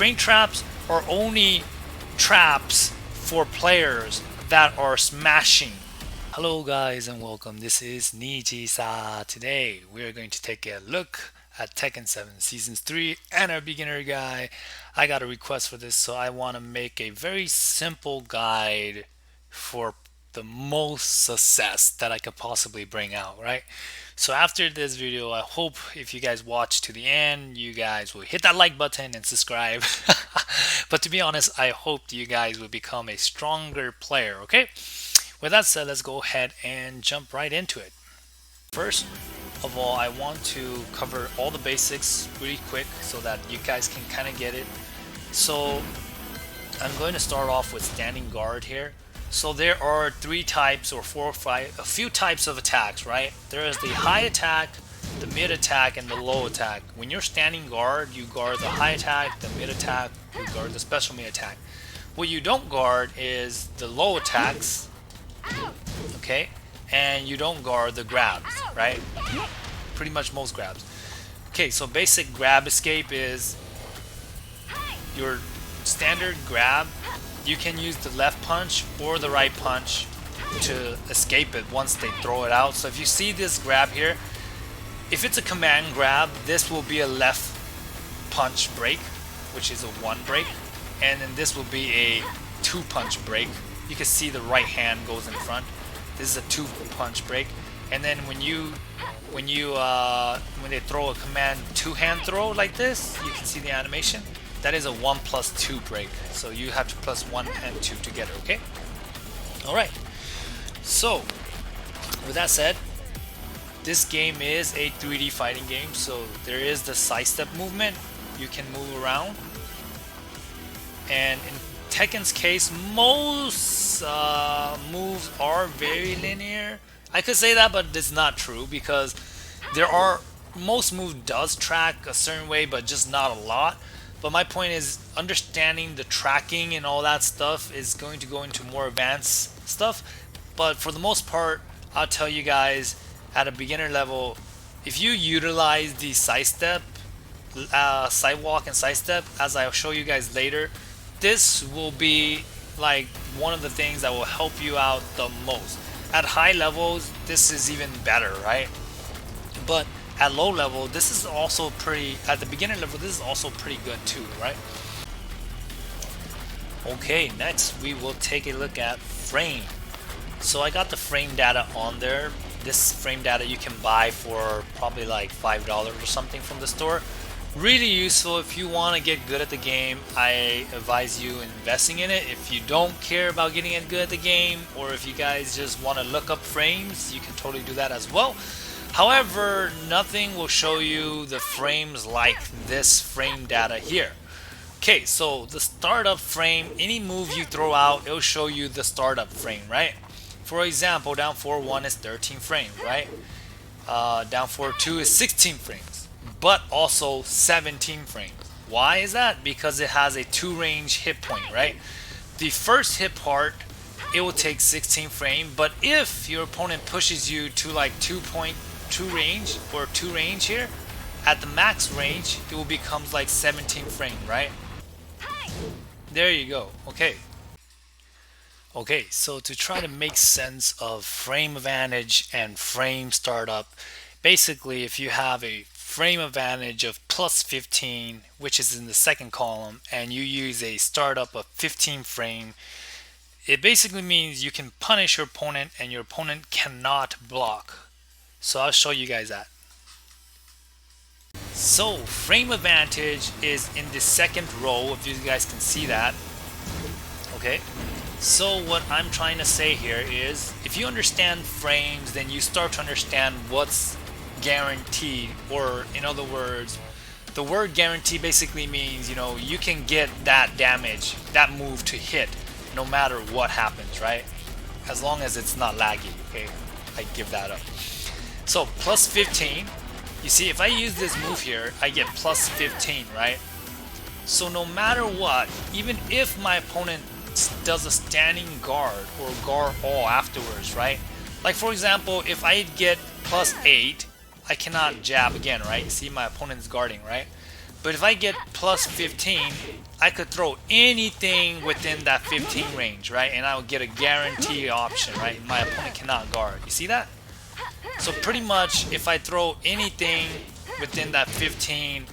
frame traps are only traps for players that are smashing. Hello guys and welcome, this is Nijisa. Today we are going to take a look at Tekken 7 Seasons 3 and our beginner guide. I got a request for this, so I want to make a very simple guide for the most success that I could possibly bring out, right? So after this video, I hope if you guys watch to the end, you guys will hit that like button and subscribe. But to be honest, I hope you guys will become a stronger player, okay? With that said, let's go ahead and jump right into it. First of all, I want to cover all the basics really quick so that you guys can kind of get it. So I'm going to start off with standing guard here. So there are three types or four or five, a few types of attacks, right? There is the high attack, the mid attack, and the low attack. When you're standing guard, you guard the high attack, the mid attack, you guard the special mid attack. What you don't guard is the low attacks, okay? And you don't guard the grabs, right? Pretty much most grabs. Okay, so basic grab escape is your standard grab. You can use the left punch or the right punch to escape it once they throw it out. So if you see this grab here, if it's a command grab, this will be a left punch break, which is a 1 break, and then this will be a 2 punch break. You can see the right hand goes in front. This is a 2 punch break, and then when they throw a command 2 hand throw like this, you can see the animation. That is a 1+2 break, so you have to plus 1 and 2 together, okay? Alright, so with that said, this game is a 3D fighting game, so there is the sidestep movement. You can move around, and in Tekken's case, most moves are very linear. I could say that, but it's not true, because most moves does track a certain way, but just not a lot. But my point is, understanding the tracking and all that stuff is going to go into more advanced stuff. But for the most part, I'll tell you guys, at a beginner level, if you utilize the sidestep, sidewalk and sidestep, as I'll show you guys later, this will be like one of the things that will help you out the most. At high levels, this is even better, right? But at low level, this is also pretty, at the beginner level, this is also pretty good too, right? Okay, next we will take a look at frame. So I got the frame data on there. This frame data you can buy for probably like $5 or something from the store. Really useful if you want to get good at the game. I advise you investing in it. If you don't care about getting good at the game, or if you guys just want to look up frames, you can totally do that as well. However, nothing will show you the frames like this frame data here. Okay, so the startup frame, any move you throw out, it'll show you the startup frame, right? For example, down 4-1 is 13 frames, right? Down 4-2 is 16 frames, but also 17 frames. Why is that? Because it has a 2 range hit point, right? The first hit part, it will take 16 frames, but if your opponent pushes you to like 2.2 range or 2 range here, at the max range, it will become like 17 frames, right? There you go. Okay, so to try to make sense of frame advantage and frame startup, basically if you have a frame advantage of plus 15, which is in the second column, and you use a startup of 15 frame, it basically means you can punish your opponent and your opponent cannot block. So I'll show you guys that. So frame advantage is in the second row, if you guys can see that. Okay, so what I'm trying to say here is, if you understand frames, then you start to understand what's guaranteed, or in other words, the word guarantee basically means, you know, you can get that damage, that move to hit no matter what happens, right? As long as it's not laggy, okay? I give that up. So plus 15, you see, if I use this move here, I get plus 15, right? So no matter what, even if my opponent does a standing guard or guard all afterwards, right? Like for example, if I get plus 8, I cannot jab again, right? See, my opponent's guarding, right? But if I get plus 15, I could throw anything within that 15 range, right? And I will get a guarantee option, right? My opponent cannot guard. You see that? So pretty much, if I throw anything within that 15,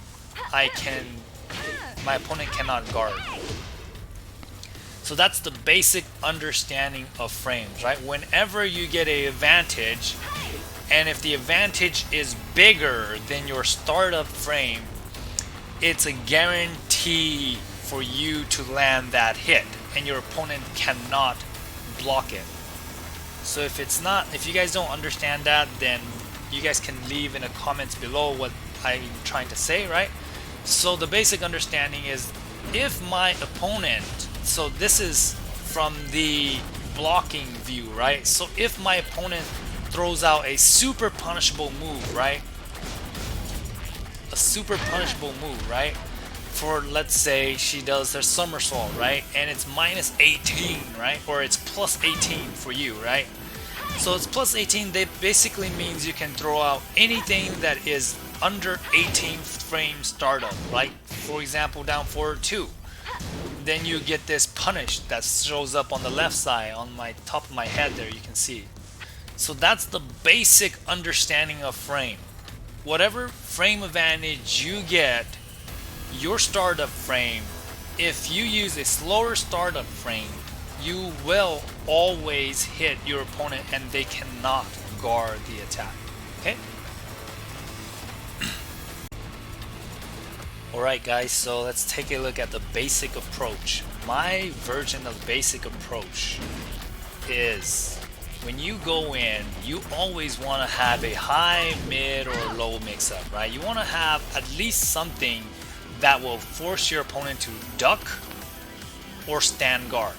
my opponent cannot guard. So that's the basic understanding of frames, right? Whenever you get an advantage, and if the advantage is bigger than your startup frame, it's a guarantee for you to land that hit, and your opponent cannot block it. So if you guys don't understand that, then you guys can leave in the comments below what I'm trying to say, right? So the basic understanding is, if my opponent, so this is from the blocking view, right? So if my opponent throws out a super punishable move, right? A super punishable move, right? For, let's say she does her somersault, right? And it's minus 18, right? Or it's plus 18 for you, right? So it's plus 18, that basically means you can throw out anything that is under 18 frame startup, right? For example, down forward 2. Then you get this punish that shows up on the left side, on my top of my head there, you can see. So that's the basic understanding of frame. Whatever frame advantage you get, your startup frame, if you use a slower startup frame, you will always hit your opponent and they cannot guard the attack. Okay? Alright guys, so let's take a look at the basic approach. My version of basic approach is, when you go in, you always want to have a high, mid, or low mix-up, right? You want to have at least something that will force your opponent to duck or stand guard.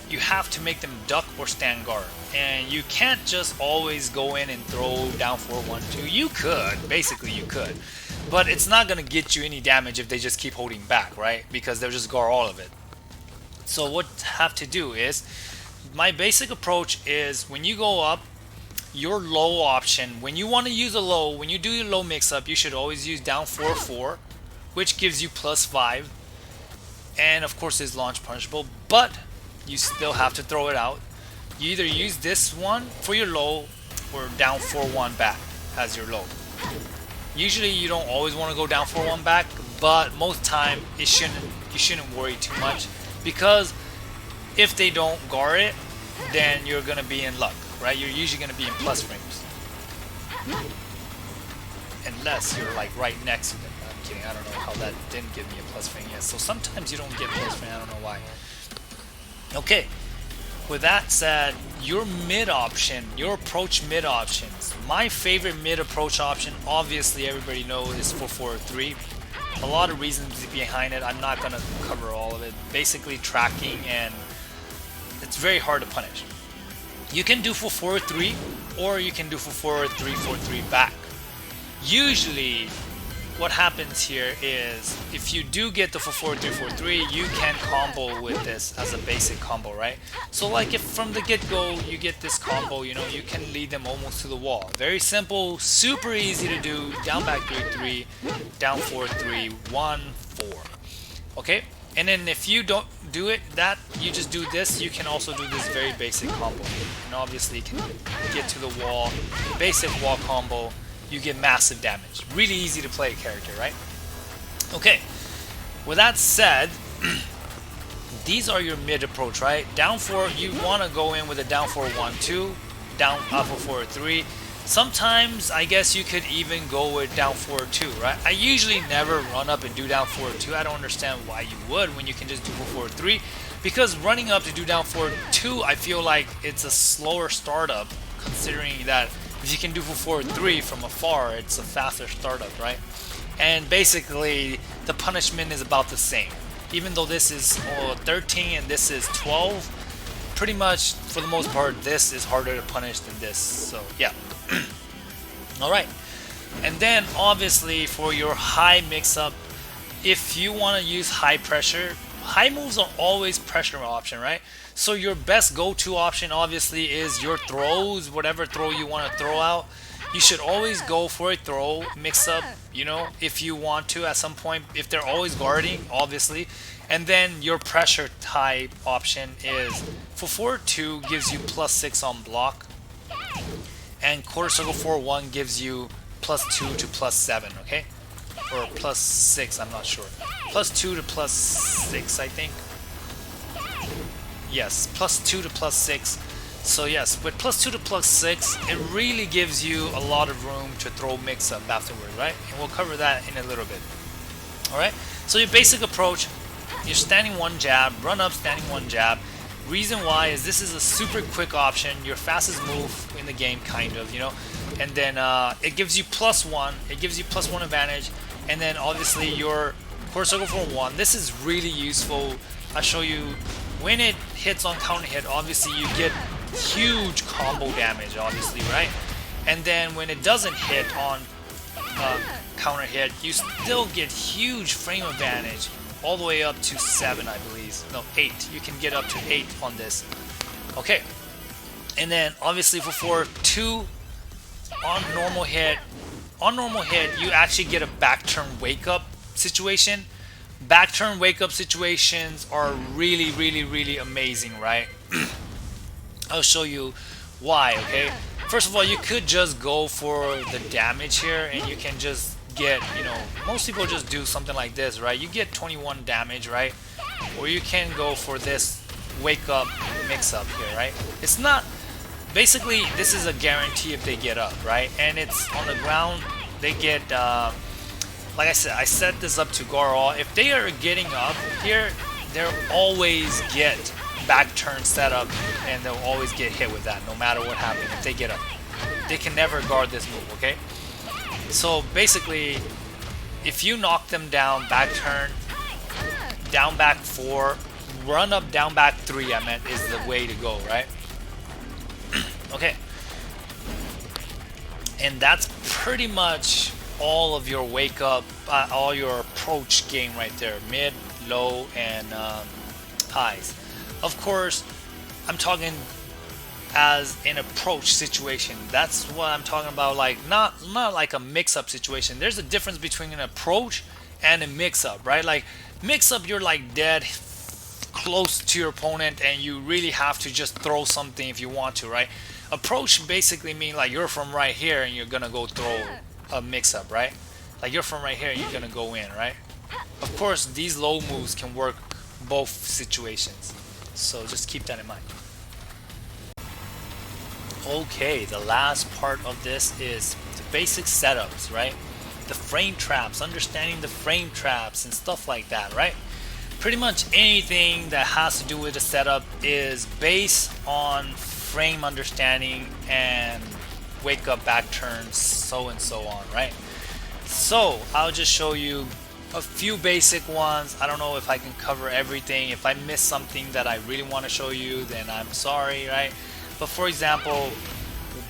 You have to make them duck or stand guard. And you can't just always go in and throw down 4-1-2. You could, basically you could. But it's not going to get you any damage if they just keep holding back, right? Because they'll just guard all of it. So what you have to do is, my basic approach is, when you go up, your low option, when you want to use a low, when you do your low mix-up, you should always use down 4-4, which gives you plus 5. And of course it's launch punishable, but you still have to throw it out. You either use this one for your low, or down 4-1 back as your low. Usually you don't always want to go down 4-1 back, but most time you shouldn't worry too much, because if they don't guard it, then you're gonna be in luck, right? You're usually gonna be in plus frames, unless you're like right next to them. I'm kidding. I don't know how that didn't give me a plus frame yet. So sometimes you don't get plus frame. I don't know why. Okay. With that said, your mid option, your approach mid options. My favorite mid approach option, obviously everybody knows, is 4-4-3. A lot of reasons behind it. I'm not gonna cover all of it. Basically tracking, and it's very hard to punish. You can do 4-4-3, or you can do 4-4-3-4-3 back. Usually what happens here is, if you do get the 4-4-3-4-3, you can combo with this as a basic combo, right? So like, if from the get-go you get this combo, you know, you can lead them almost to the wall. Very simple, super easy to do. Down back 3-3, down 4-3, 1-4. Okay? And then if you don't do it, you just do this, you can also do this very basic combo. And obviously you can get to the wall, basic wall combo, you get massive damage. Really easy to play character, right? Okay, with that said, these are your mid approach, right? Down 4, you want to go in with a down 4-1-2, down up 4-3. Sometimes I guess you could even go with down 4-2, right? I usually never run up and do down 4-2. I don't understand why you would when you can just do 4-3, because running up to do down 4-2, I feel like it's a slower startup, considering that if you can do 4-3 from afar, it's a faster startup, right? And basically the punishment is about the same. Even though this is 13 and this is 12, pretty much for the most part this is harder to punish than this. So yeah. Alright. And then obviously for your high mix-up, if you want to use high pressure, high moves are always pressure option, right? So your best go-to option obviously is your throws, whatever throw you want to throw out. You should always go for a throw mix up, if you want to at some point, if they're always guarding, obviously. And then your pressure type option is for 4-2 gives you +6 on block, and quarter circle 4-1 gives you +2 to +7, okay? Or +6, I'm not sure. +2 to +6, I think. Yes, +2 to +6. So yes, with +2 to +6, it really gives you a lot of room to throw mix up afterward, right? And we'll cover that in a little bit. Alright, so your basic approach, you're standing one jab, run up, standing one jab. Reason why is this is a super quick option, your fastest move in the game, kind of, and then it gives you +1, it gives you +1 advantage, and then obviously your quarter circle for 1. This is really useful. I'll show you when it hits on counter hit. Obviously you get huge combo damage, obviously, right? And then when it doesn't hit on counter hit, you still get huge frame advantage, all the way up to 7, I believe. No, 8. You can get up to 8 on this. Okay. And then obviously for 4-2 on normal hit, you actually get a back turn wake up situation. Back turn wake up situations are really, really, really amazing, right? I'll show you why, okay? First of all, you could just go for the damage here, and you can just get, most people just do something like this, right? You get 21 damage, right? Or you can go for this wake up mix up here, right? It's not, basically this is a guarantee if they get up, right? And it's on the ground, they get, like I said, I set this up to guard all. If they are getting up here, they'll always get back turn setup, and they'll always get hit with that no matter what happens. If they get up, they can never guard this move, okay? So basically, if you knock them down, back turn, down back 4, run up, down back 3, I meant, is the way to go, right? Okay. And that's pretty much all of your wake up, all your approach game right there, mid, low, and highs. Of course, I'm talking as an approach situation. That's what I'm talking about, like not like a mix-up situation. There's a difference between an approach and a mix-up, right? Like mix-up, you're like dead close to your opponent and you really have to just throw something if you want to, right? Approach basically mean like you're from right here and you're gonna go throw a mix-up, right? Like you're from right here and you're gonna go in, right? Of course, these low moves can work both situations, so just keep that in mind. Okay, the last part of this is the basic setups, right? The frame traps, understanding the frame traps and stuff like that, right? Pretty much anything that has to do with the setup is based on frame understanding and wake up, back turns, so and so on, right? So I'll just show you a few basic ones. I don't know if I can cover everything. If I miss something that I really want to show you, then I'm sorry, right? But for example,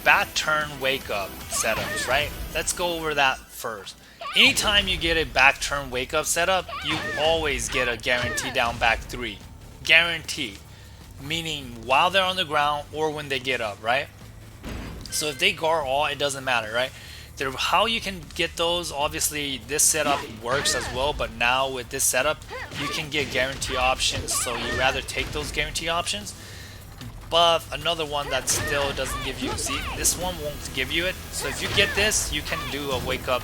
back turn wake up setups, right? Let's go over that first. Anytime you get a back turn wake up setup, you always get a guarantee down back 3. Guarantee. Meaning while they're on the ground or when they get up, right? So if they guard all, it doesn't matter, right? How you can get those, obviously this setup works as well, but now with this setup you can get guarantee options, so you rather take those guarantee options. But another one that still doesn't give you, see, this one won't give you it. So if you get this, you can do a wake up.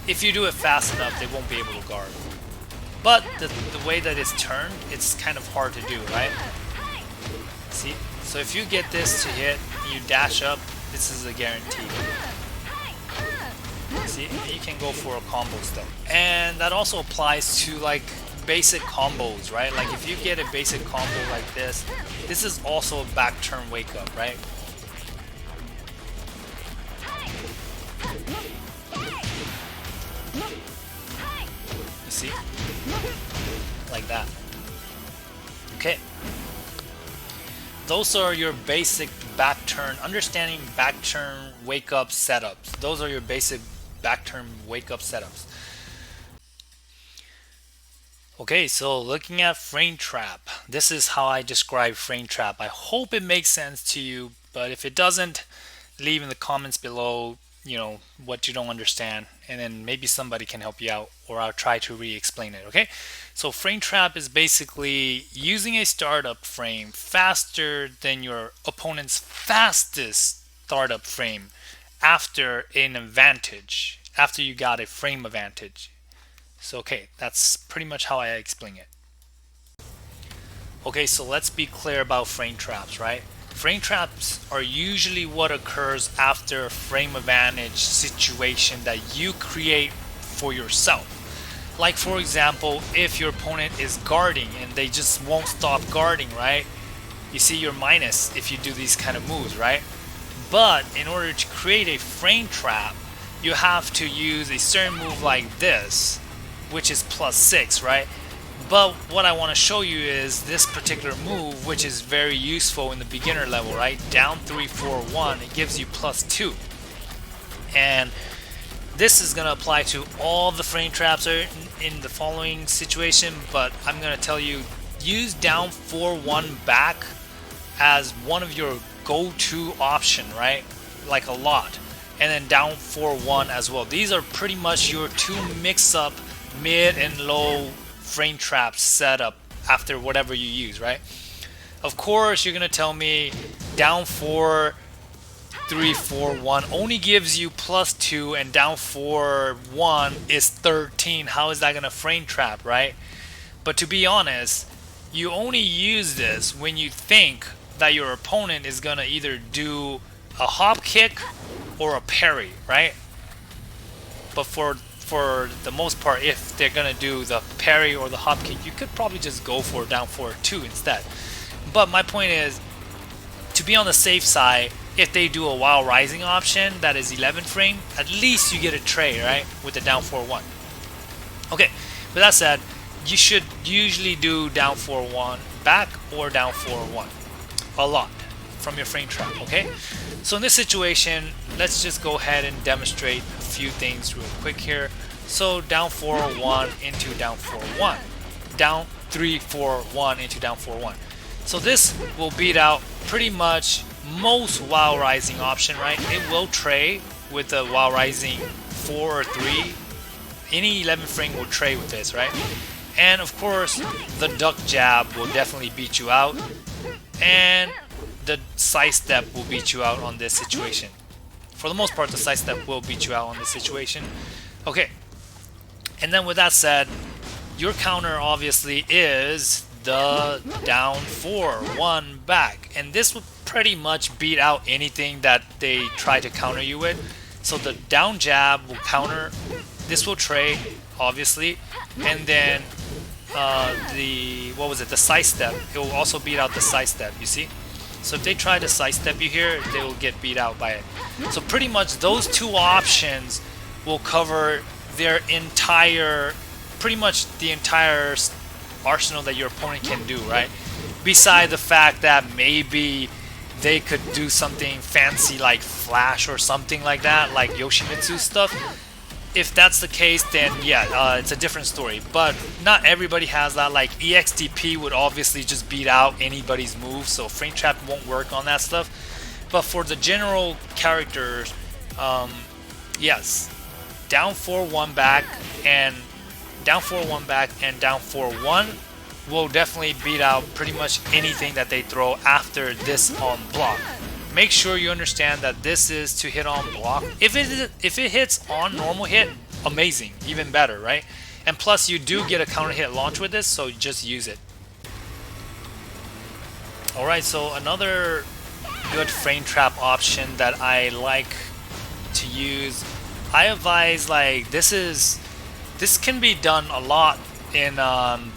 If you do it fast enough, they won't be able to guard. But the way that it's turned, it's kind of hard to do, right? See, so if you get this to hit, you dash up, this is a guarantee. See, you can go for a combo step. And that also applies to like basic combos, right? Like if you get a basic combo like this is also a back turn wake up, right? You see? Like that. Okay. Those are your basic back turn, understanding back turn wake up setups. Those are your basic back turn wake up setups. Okay, so looking at frame trap, this is how I describe frame trap. I hope it makes sense to you, but if it doesn't, leave in the comments below. what you don't understand, and then maybe somebody can help you out, or I'll try to re-explain it. Okay, so frame trap is basically using a startup frame faster than your opponent's fastest startup frame after an advantage, after you got a frame advantage. So okay, that's pretty much how I explain it. Okay, so let's be clear about frame traps, right? Frame traps are usually what occurs after a frame advantage situation that you create for yourself. Like for example, if your opponent is guarding and they just won't stop guarding, right? You see your minus if you do these kind of moves, right? But in order to create a frame trap, you have to use a certain move like this, which is +6, right? But what I want to show you is this particular move, which is very useful in the beginner level, right? Down 3, 4, 1, it gives you +2. And this is going to apply to all the frame traps in the following situation, but I'm going to tell you, use down 4, 1 back as one of your go-to option, right? Like a lot. And then down 4, 1 as well. These are pretty much your two mix-up mid and low frame traps setup after whatever you use, right? Of course, you're gonna tell me down 4, 3, 4, 1 only gives you +2, and down 4, 1 is 13. How is that gonna frame trap, right? But to be honest, you only use this when you think that your opponent is gonna either do a hop kick or a parry, right? But for the most part, if they're gonna do the parry or the hop kick, you could probably just go for down 4-2 instead. But my point is, to be on the safe side, if they do a while rising option that is 11 frame, at least you get a tray, right, with the down 4-1. Okay, with that said, you should usually do down 4-1 back or down 4-1 a lot from your frame trap. Okay, so in this situation, let's just go ahead and demonstrate a few things real quick here. So down 4-1 into down 4-1, down 3-4-1 into down 4-1. So this will beat out pretty much most while rising option, right? It will tray with the while rising 4 or 3. Any 11 frame will tray with this, right? And of course, the duck jab will definitely beat you out, and the side step will beat you out on this situation. For the most part, the side step will beat you out on this situation. Okay, and then with that said, your counter obviously is the down 4-1 back, and this will pretty much beat out anything that they try to counter you with. So the down jab will counter, this will tray obviously, and then the side step, it will also beat out the side step, you see. So if they try to sidestep you here, they will get beat out by it. So pretty much those two options will cover their entire, pretty much the entire arsenal that your opponent can do, right? Beside the fact that maybe they could do something fancy like flash or something like that, like Yoshimitsu stuff. If that's the case, then yeah, it's a different story. But not everybody has that. Like EXDP would obviously just beat out anybody's move, so frame trap won't work on that stuff. But for the general characters, yes, down 4-1 back and down 4-1 back and down 4-1 will definitely beat out pretty much anything that they throw after this on block. Make sure you understand that this is to hit on block. If it hits on normal hit, amazing, even better, right? And plus you do get a counter hit launch with this, so just use it. Alright, so another good frame trap option that I like to use, I advise, like, this can be done a lot in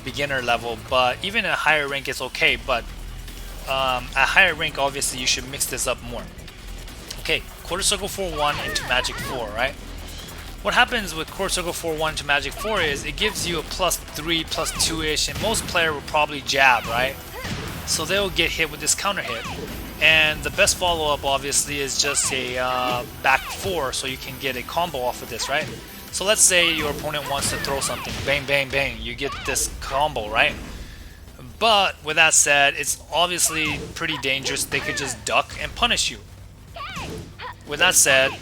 beginner level, but even at higher rank it's okay. But at higher rank, obviously you should mix this up more. Okay, quarter circle 4-1 into magic 4, right? What happens with quarter circle 4-1 into magic 4 is it gives you a +3, +2-ish, and most player will probably jab, right? So they'll get hit with this counter hit. And the best follow-up obviously is just a back 4, so you can get a combo off of this, right? So let's say your opponent wants to throw something, bang, bang, bang, you get this combo, right? But with that said, it's obviously pretty dangerous. They could just duck and punish you. With that said,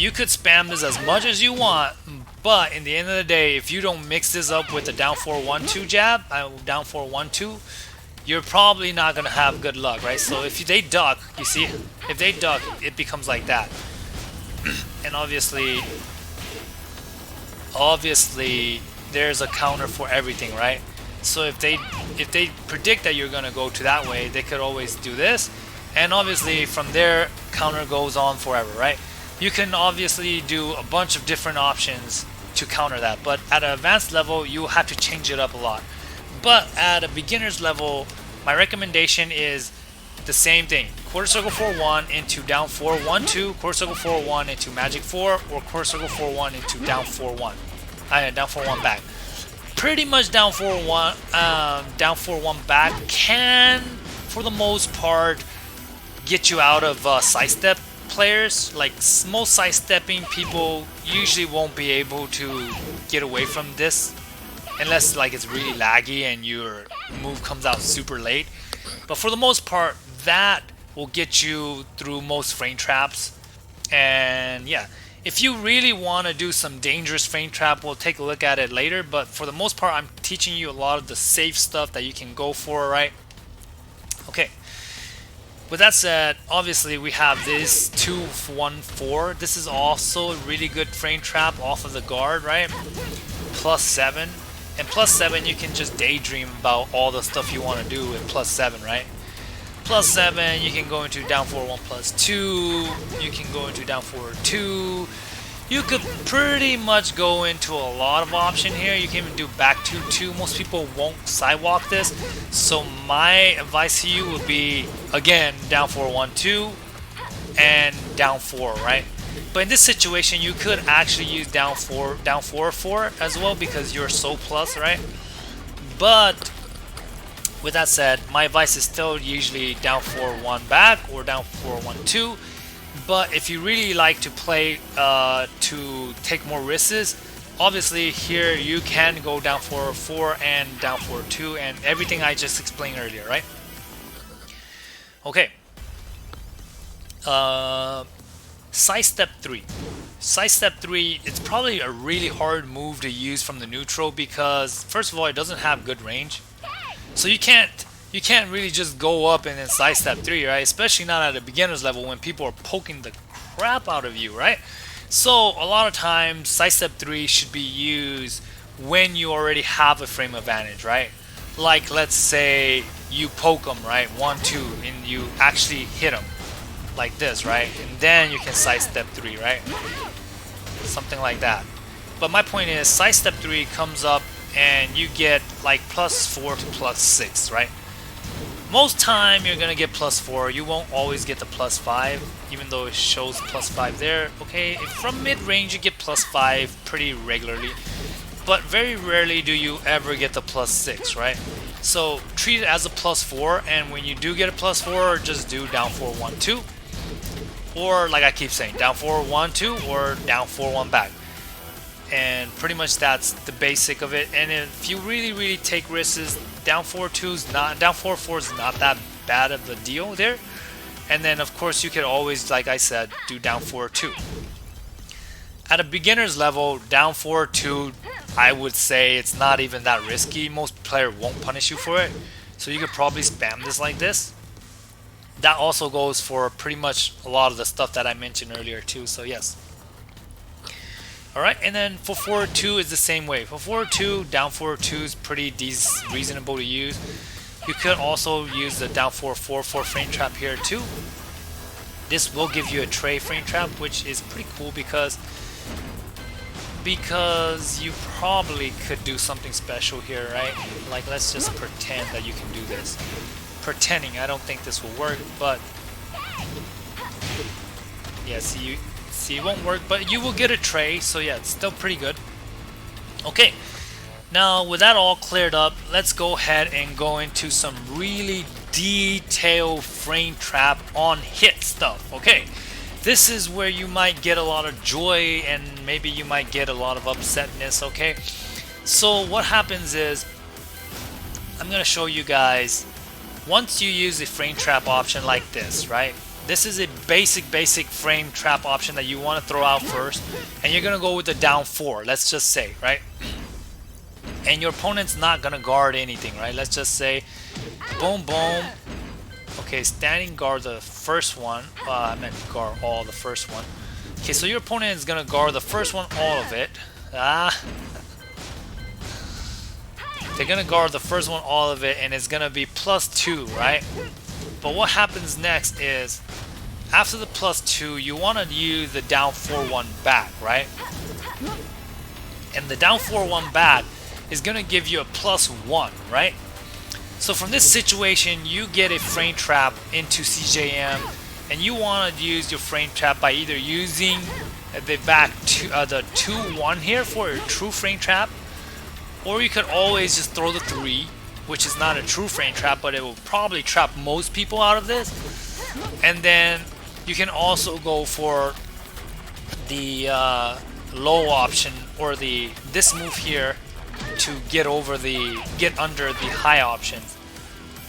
you could spam this as much as you want, but in the end of the day, if you don't mix this up with the down 4-1-2 jab, down 4-1-2, you're probably not gonna have good luck, right? So if they duck, you see, if they duck, it becomes like that. And obviously there's a counter for everything, right? So if they predict that you're gonna go to that way, they could always do this, and obviously from there counter goes on forever, right? You can obviously do a bunch of different options to counter that, but at an advanced level you have to change it up a lot. But at a beginner's level, my recommendation is the same thing: quarter circle 4-1 into down 4-1-2, quarter circle 4-1 into magic 4, or quarter circle 4-1 into down 4-1, down 4-1 back. Pretty much down 4-1, down 4-1 back can, for the most part, get you out of sidestep players. Like most sidestepping people usually won't be able to get away from this unless like it's really laggy and your move comes out super late. But for the most part, that will get you through most frame traps. And yeah, if you really want to do some dangerous frame trap, we'll take a look at it later, but for the most part I'm teaching you a lot of the safe stuff that you can go for, right? Okay, with that said, obviously we have this 2-1-4. This is also a really good frame trap off of the guard, right? +7, and +7 you can just daydream about all the stuff you want to do with +7, right? +7, you can go into down 4-1 +2, you can go into down 4-2, you could pretty much go into a lot of option here. You can even do back 2-2. Most people won't sidewalk this, so my advice to you would be, again, down 4-1-2 and down 4, right? But in this situation you could actually use down 4-4 as well, because you're so plus, right? But with that said, my advice is still usually down 4-1 back or down 4-1-2. But if you really like to play to take more risks, obviously here you can go down 4-4 and down 4-2 and everything I just explained earlier, right? Okay. Sidestep 3. Sidestep 3, it's probably a really hard move to use from the neutral because first of all, it doesn't have good range. So you can't really just go up and then sidestep 3, right? Especially not at a beginner's level when people are poking the crap out of you, right? So a lot of times sidestep 3 should be used when you already have a frame advantage, right? Like let's say you poke them, right? 1-2, and you actually hit them like this, right? And then you can sidestep 3, right? Something like that. But my point is, sidestep 3 comes up and you get like +4 to +6, right? Most time you're gonna get +4. You won't always get the +5, even though it shows +5 there. Okay, from mid-range you get +5 pretty regularly, but very rarely do you ever get the +6, right? So treat it as a +4, and when you do get a +4, just do down 4-1-2, or like I keep saying, down 4-1-2 or down 4-1 back. And pretty much that's the basic of it. And if you really take risks, down 4-4 is not that bad of a deal there. And then of course you could always, like I said, do down 4-2. At a beginner's level, down 4-2, I would say it's not even that risky. Most players won't punish you for it, so you could probably spam this like this. That also goes for pretty much a lot of the stuff that I mentioned earlier too, so yes. Alright, and then for 4-2 is the same way. For 4-2, down 4-2 is pretty reasonable to use. You could also use the down 4-4 frame trap here too. This will give you a tray frame trap, which is pretty cool because you probably could do something special here, right? Like let's just pretend that you can do this. Pretending, I don't think this will work, but yeah, see, it won't work, but you will get a tray, so yeah, it's still pretty good. Okay, now with that all cleared up, let's go ahead and go into some really detailed frame trap on hit stuff. Okay, this is where you might get a lot of joy and maybe you might get a lot of upsetness. Okay, so what happens is, I'm gonna show you guys, once you use the frame trap option like this, right? This is a basic frame trap option that you want to throw out first, and you're gonna go with the down 4, let's just say, right? And your opponent's not gonna guard anything, right? Let's just say boom boom. Okay, standing guard the first one. I meant guard all the first one. Okay, so your opponent is gonna guard the first one, all of it. They're gonna guard the first one, all of it, and it's gonna be +2, right? But what happens next is, after the +2, you want to use the down 4-1 back, right? And the down 4-1 back is going to give you a +1, right? So from this situation, you get a frame trap into CJM, and you want to use your frame trap by either using the the 2-1 here for a true frame trap, or you could always just throw the 3, which is not a true frame trap, but it will probably trap most people out of this. And then you can also go for the low option, or this move here to get under the high options,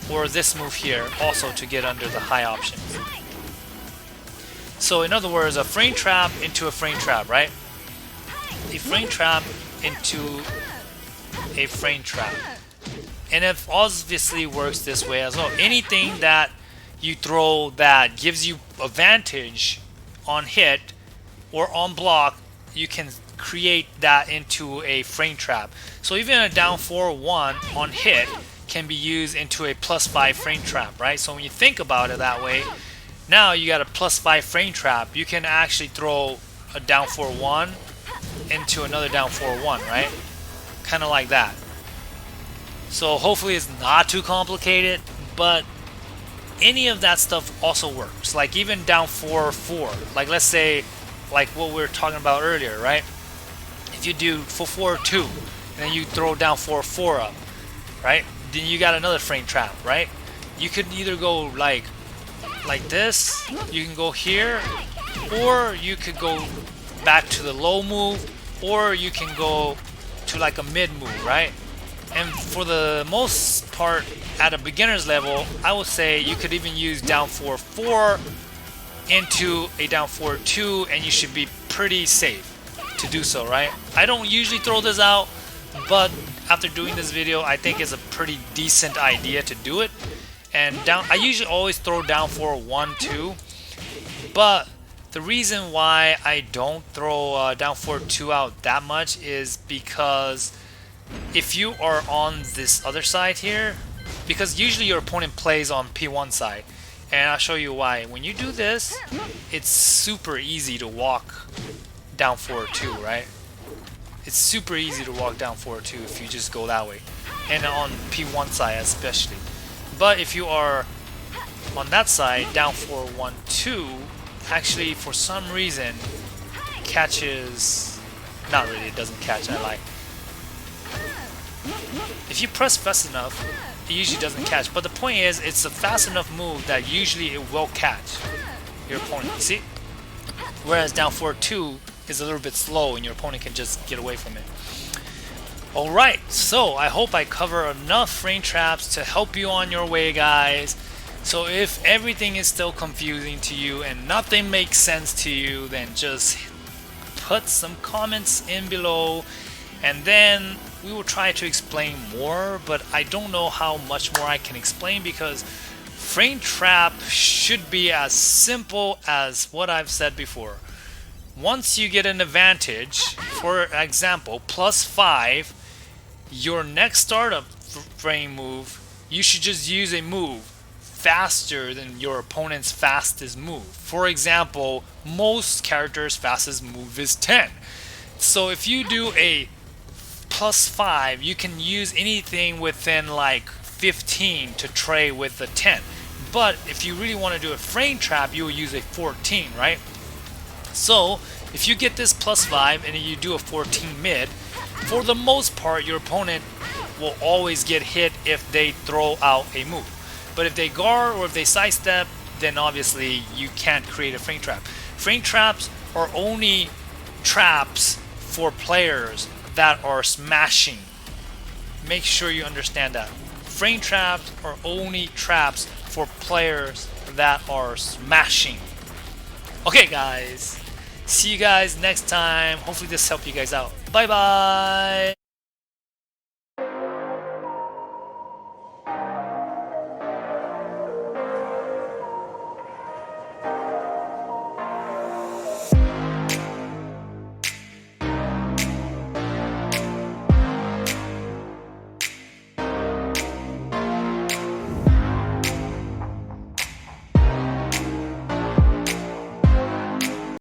or this move here also to get under the high options. So in other words, a frame trap into a frame trap, right? A frame trap into a frame trap. And it obviously works this way as well. Anything that you throw that gives you advantage on hit or on block, you can create that into a frame trap. So even a down 4-1 on hit can be used into a +5 frame trap, right? So when you think about it that way, now you got a +5 frame trap. You can actually throw a down 4-1 into another down 4-1, right? Kind of like that. So hopefully it's not too complicated, but any of that stuff also works. Like even down 4-4, like let's say, like what we were talking about earlier, right? If you do 4-4-2, and then you throw down 4-4 up, right? Then you got another frame trap, right? You could either go like this, you can go here, or you could go back to the low move, or you can go to like a mid move, right? And for the most part, at a beginner's level, I would say you could even use down 4-4 into a down 4-2, and you should be pretty safe to do so, right? I don't usually throw this out, but after doing this video, I think it's a pretty decent idea to do it. And I usually always throw down 4-1-2, but the reason why I don't throw down 4-2 out that much is because if you are on this other side here, because usually your opponent plays on P1 side, and I'll show you why. When you do this, it's super easy to walk down 4-2, right? It's super easy to walk down 4-2 if you just go that way, and on P1 side especially. But if you are on that side, down 4-1-2, actually for some reason catches, not really, it doesn't catch, I lie. If you press fast enough, it usually doesn't catch. But the point is, it's a fast enough move that usually it will catch your opponent. You see? Whereas down 4-2 is a little bit slow, and your opponent can just get away from it. Alright, so I hope I cover enough frame traps to help you on your way, guys. So if everything is still confusing to you and nothing makes sense to you, then just put some comments in below, and then we will try to explain more. But I don't know how much more I can explain, because frame trap should be as simple as what I've said before. Once you get an advantage, for example, +5, your next startup frame move, you should just use a move faster than your opponent's fastest move. For example, most characters' fastest move is 10. So if you do a +5, you can use anything within like 15 to trade with the 10. But if you really want to do a frame trap, you will use a 14, right? So if you get this +5 and you do a 14 mid, for the most part your opponent will always get hit if they throw out a move. But if they guard or if they sidestep, then obviously you can't create a frame trap. Frame traps are only traps for players that are smashing. Make sure you understand that. Frame traps are only traps for players that are smashing. Okay guys, see you guys next time. Hopefully this helped you guys out. Bye bye.